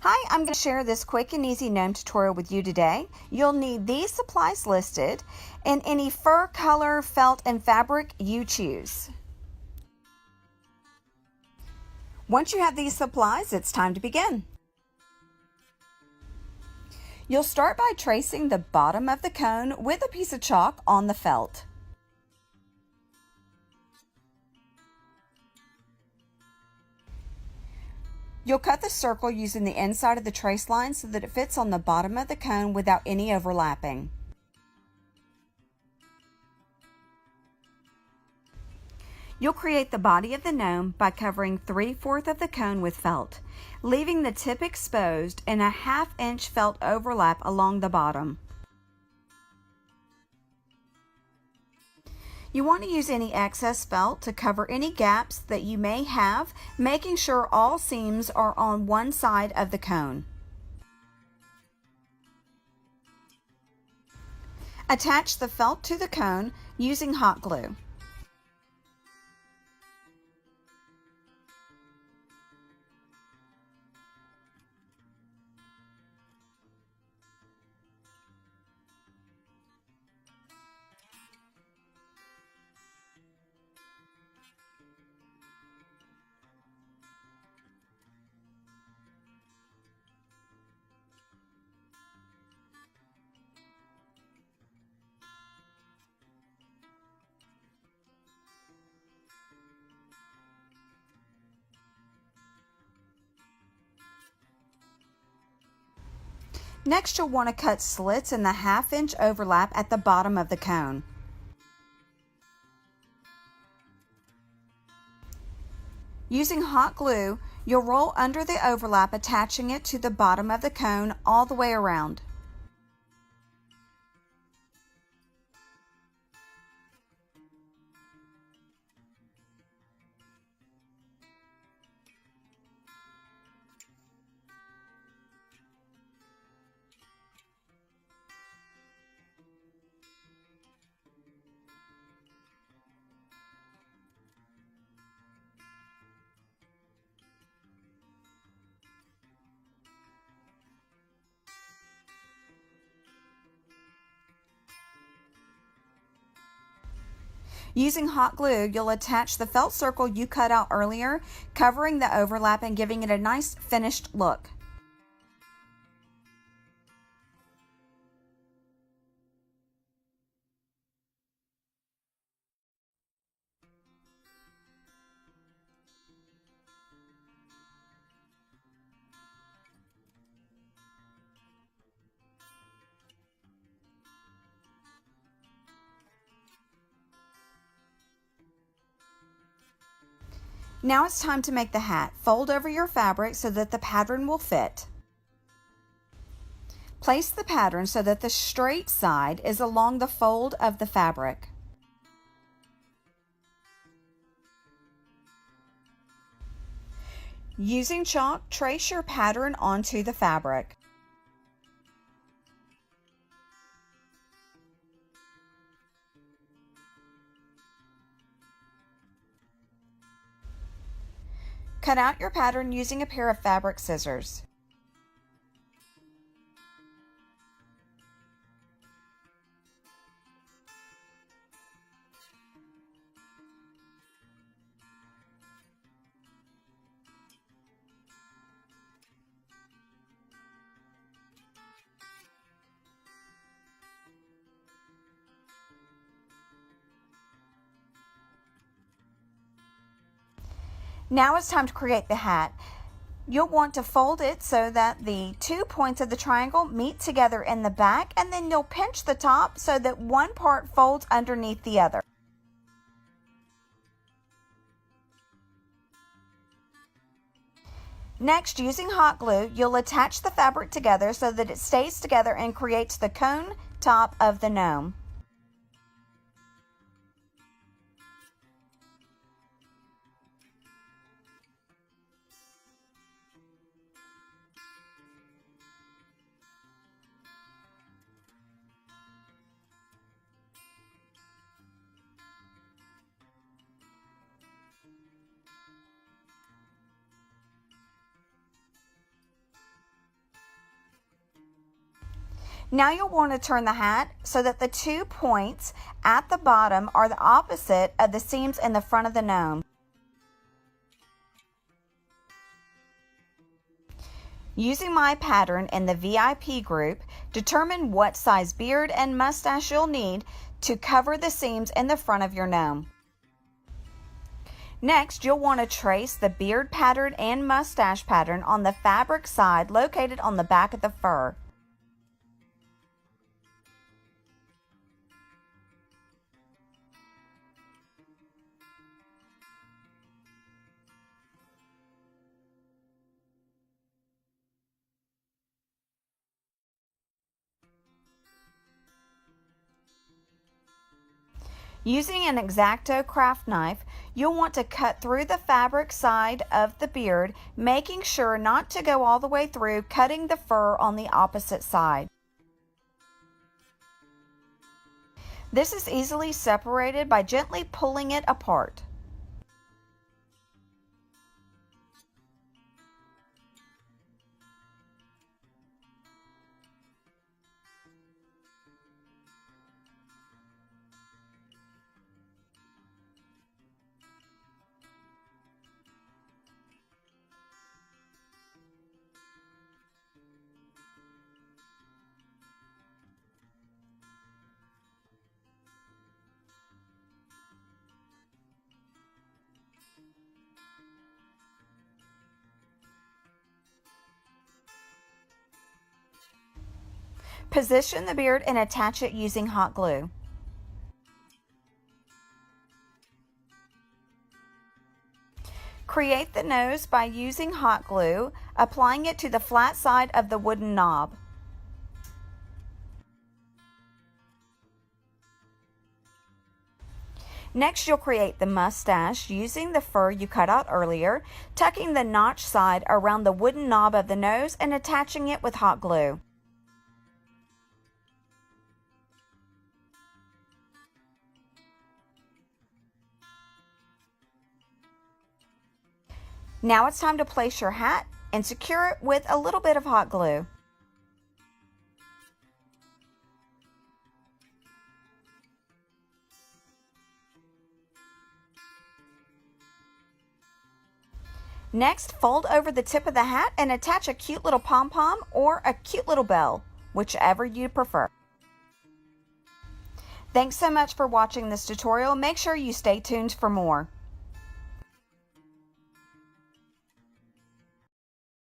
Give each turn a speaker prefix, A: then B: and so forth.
A: Hi, I'm going to share this quick and easy gnome tutorial with you today. You'll need these supplies listed in any fur, color, felt, and fabric you choose. Once you have these supplies, it's time to begin. You'll start by tracing the bottom of the cone with a piece of chalk on the felt. You'll cut the circle using the inside of the trace line so that it fits on the bottom of the cone without any overlapping. You'll create the body of the gnome by covering 3/4 of the cone with felt, leaving the tip exposed and a 1/2 inch felt overlap along the bottom. You want to use any excess felt to cover any gaps that you may have, making sure all seams are on one side of the cone. Attach the felt to the cone using hot glue. Next, you'll want to cut slits in the 1/2 inch overlap at the bottom of the cone. Using hot glue, you'll roll under the overlap, attaching it to the bottom of the cone all the way around. Using hot glue, you'll attach the felt circle you cut out earlier, covering the overlap and giving it a nice finished look. Now it's time to make the hat. Fold over your fabric so that the pattern will fit. Place the pattern so that the straight side is along the fold of the fabric. Using chalk, trace your pattern onto the fabric. Cut out your pattern using a pair of fabric scissors. Now it's time to create the hat. You'll want to fold it so that the 2 points of the triangle meet together in the back, and then you'll pinch the top so that one part folds underneath the other. Next, using hot glue, you'll attach the fabric together so that it stays together and creates the cone top of the gnome. Now you'll want to turn the hat so that the 2 points at the bottom are the opposite of the seams in the front of the gnome. Using my pattern in the VIP group, determine what size beard and mustache you'll need to cover the seams in the front of your gnome. Next, you'll want to trace the beard pattern and mustache pattern on the fabric side located on the back of the fur. Using an X-Acto craft knife, you'll want to cut through the fabric side of the beard, making sure not to go all the way through, cutting the fur on the opposite side. This is easily separated by gently pulling it apart. Position the beard and attach it using hot glue. Create the nose by using hot glue, applying it to the flat side of the wooden knob. Next, you'll create the mustache using the fur you cut out earlier, tucking the notch side around the wooden knob of the nose and attaching it with hot glue. Now it's time to place your hat and secure it with a little bit of hot glue. Next, fold over the tip of the hat and attach a cute little pom-pom or a cute little bell, whichever you prefer. Thanks so much for watching this tutorial. Make sure you stay tuned for more.